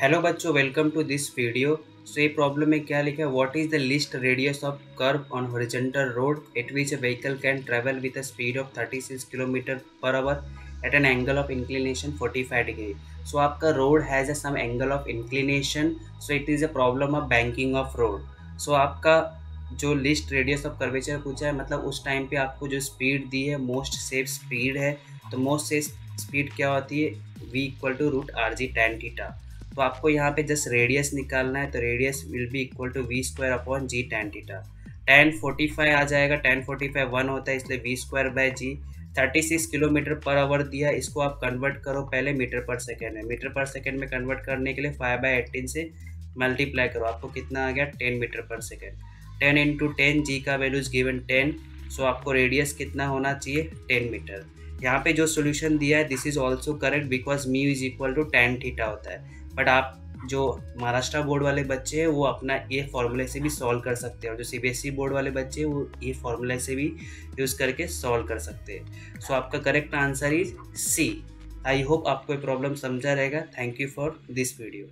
Hello बच्चों, welcome to this video. So ये problem में क्या लिखा है, what is the least radius of curve on horizontal road at which a vehicle can travel with a speed of 36 kilometre per hour at an angle of inclination 45 degree. So आपका road has a some angle of inclination, so it is a problem of banking of road. So आपका जो list radius of curvature पूछा है, मतलब उस time पे आपको जो स्पीड दी है मोस्ट सेफ स्पीड है, तो मोस्ट सेफ स्पीड क्या होती है, v equal to root R G tan theta. तो आपको यहाँ पे जस्ट रेडियस निकालना है, तो radius will be equal to V square upon G tan theta. Tan 45 आ जाएगा, टेन 45 1 होता है, इसलिए V square by G. 36 kilometre per hour दिया, इसको आप कन्वर्ट करो पहले मीटर पर सेकेंड में। मीटर पर सेकेंड में कन्वर्ट करने के लिए 5/18 से मल्टीप्लाई करो, आपको कितना आ गया 10 मीटर पर सेकेंड। 10 इंटू 10, जी का वैल्यूज गिवन 10, सो आपको रेडियस कितना होना चाहिए 10 मीटर। यहाँ पे जो सोल्यूशन दिया है this is also correct because mu is equal to tan theta होता है। बट आप जो महाराष्ट्र बोर्ड वाले बच्चे हैं वो अपना ये फॉर्मूले से भी सॉल्व कर सकते हैं, और जो सीबीएसई बोर्ड वाले बच्चे हैं वो ये फॉर्मूले से भी यूज़ करके सॉल्व कर सकते हैं। सो आपका correct answer is C. I hope आपको ये प्रॉब्लम समझा रहेगा। Thank you for this video.